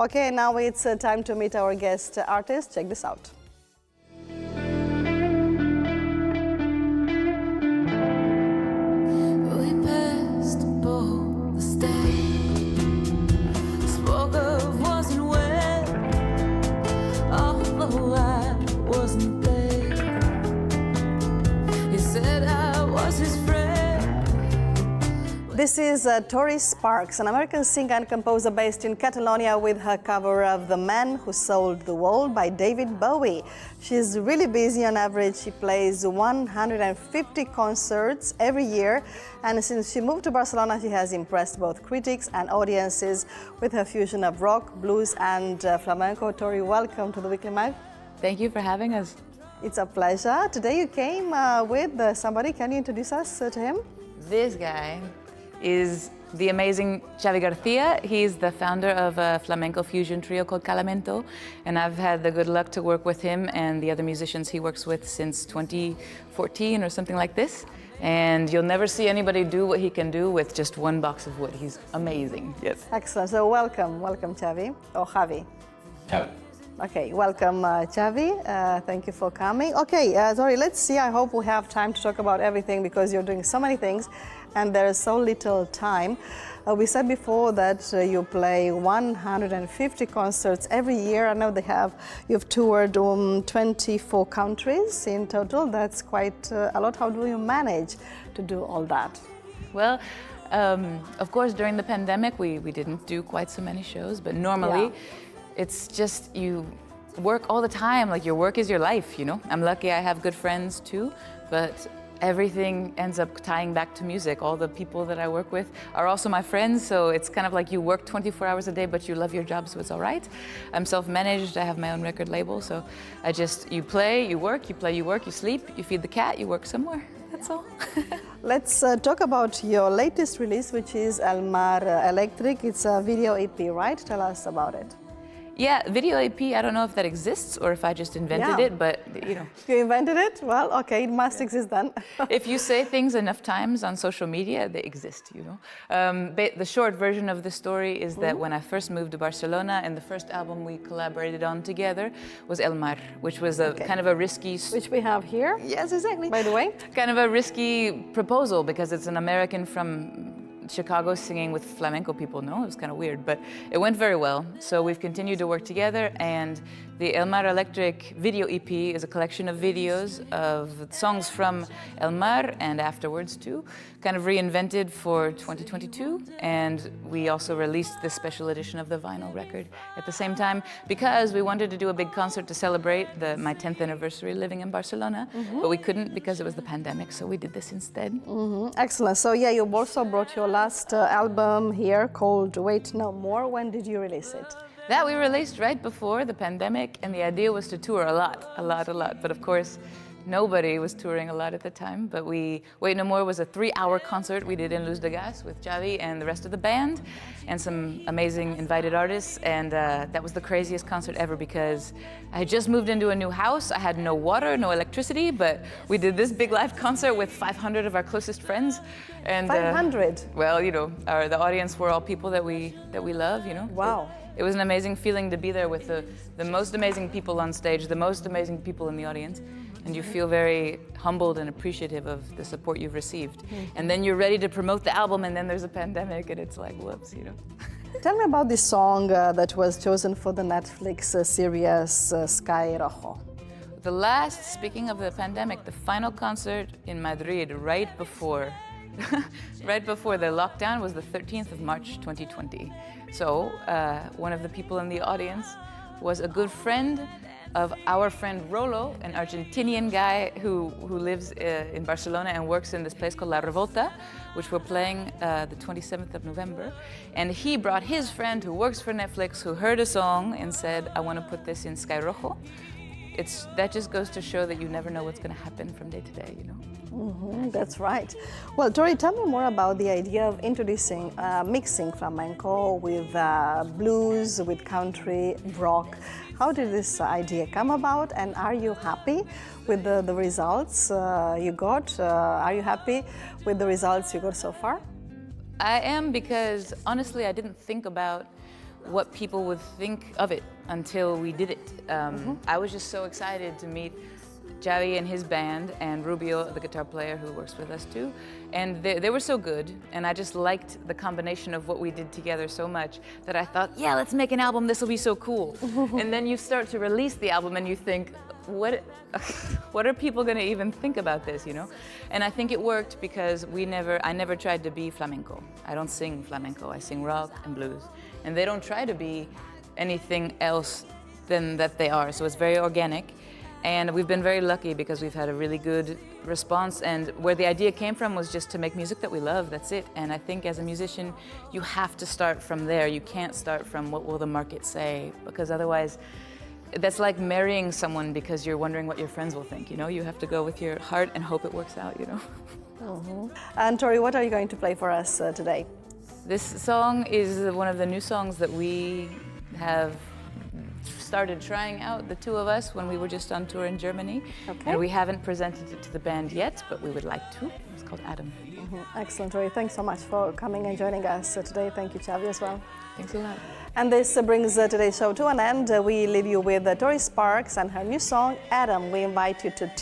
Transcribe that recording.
Okay, now it's time to meet our guest artist. Check this out. This is Tori Sparks, an American singer and composer based in Catalonia with her cover of The Man Who Sold the World by David Bowie. She's really busy. On average, she plays 150 concerts every year, and since she moved to Barcelona, she has impressed both critics and audiences with her fusion of rock, blues and flamenco. Tori, welcome to the Weekly Mag. Thank you for having us. It's a pleasure. Today you came with somebody. Can you introduce us to him? This guy is the amazing Xavi García. He's the founder of a flamenco fusion trio called Calamento, and I've had the good luck to work with him and the other musicians he works with since 2014 or something like this. And you'll never see anybody do what he can do with just one box of wood. He's amazing. Yes. Excellent. So welcome Xavi, or Javi. Ciao. Okay, welcome Xavi. Thank you for coming. Okay, Tori, let's see. I hope we have time to talk about everything because you're doing so many things and there is so little time. We said before that you play 150 concerts every year. I know you've toured 24 countries in total. That's quite a lot. How do you manage to do all that? Well, of course, during the pandemic, we didn't do quite so many shows, but normally it's just you work all the time. Like your work is your life, you know? I'm lucky I have good friends too, but everything ends up tying back to music. All the people that I work with are also my friends, so it's kind of like you work 24 hours a day, but you love your job, so it's all right. I'm self-managed, I have my own record label, so you play, you work, you play, you work, you sleep, you feed the cat, you work somewhere. That's all. Let's talk about your latest release, which is El Mar Electric. It's a video EP, right? Tell us about it. Yeah, video EP, I don't know if that exists or if I just invented it, but you know. You invented it? Well, okay, it must exist then. If you say things enough times on social media, they exist, you know. The short version of the story is that when I first moved to Barcelona, and the first album we collaborated on together was El Mar, which was a kind of a risky... Which we have here. Yes, exactly. By the way. Kind of a risky proposal because it's an American from Chicago singing with flamenco people. No, it was kind of weird, but it went very well. So we've continued to work together, and the El Mar Electric video EP is a collection of videos of songs from El Mar and afterwards too, kind of reinvented for 2022. And we also released this special edition of the vinyl record at the same time because we wanted to do a big concert to celebrate my 10th anniversary living in Barcelona, but we couldn't because it was the pandemic, so we did this instead. Excellent. So yeah, you also brought your last album here called Wait No More. When did you release it? That we released right before the pandemic, and the idea was to tour a lot. But of course, nobody was touring a lot at the time. But Wait No More was a 3-hour concert we did in Luz de Gas with Xavi and the rest of the band, and some amazing invited artists. And that was the craziest concert ever because I had just moved into a new house. I had no water, no electricity, but we did this big live concert with 500 of our closest friends. And 500? Well, you know, the audience were all people that we love, you know. Wow. It was an amazing feeling to be there with the most amazing people on stage, the most amazing people in the audience, and you feel very humbled and appreciative of the support you've received. And then you're ready to promote the album, and then there's a pandemic, and it's like, whoops, you know. Tell me about this song that was chosen for the Netflix series Sky Rojo. Speaking of the pandemic, the final concert in Madrid right before the lockdown was the 13th of March 2020. So one of the people in the audience was a good friend of our friend Rolo, an Argentinian guy who lives in Barcelona and works in this place called La Revolta, which we're playing the 27th of November. And he brought his friend who works for Netflix, who heard a song and said, I want to put this in Sky Rojo. That just goes to show that you never know what's going to happen from day to day, you know? That's right. Well, Tori, tell me more about the idea of introducing, mixing flamenco with blues, with country, rock. How did this idea come about, and are you happy with the results you got? Are you happy with the results you got so far? I am, because honestly, I didn't think about what people would think of it until we did it. I was just so excited to meet Xavi and his band, and Rubio, the guitar player who works with us too. And they were so good, and I just liked the combination of what we did together so much that I thought, yeah, let's make an album, this will be so cool. And then you start to release the album and you think, what are people gonna even think about this, you know? And I think it worked because I never tried to be flamenco. I don't sing flamenco, I sing rock and blues. And they don't try to be anything else than that they are, so it's very organic. And we've been very lucky because we've had a really good response, and where the idea came from was just to make music that we love, that's it. And I think as a musician, you have to start from there. You can't start from what will the market say, because otherwise, that's like marrying someone because you're wondering what your friends will think, you know? You have to go with your heart and hope it works out, you know? And Tori, what are you going to play for us today? This song is one of the new songs that we have started trying out, the two of us, when we were just on tour in Germany. Okay. And we haven't presented it to the band yet, but we would like to. It's called Adam. Excellent, Tori. Thanks so much for coming and joining us today. Thank you, Xavi, as well. Thanks a lot. And this brings today's show to an end. We leave you with Tori Sparks and her new song, Adam. We invite you to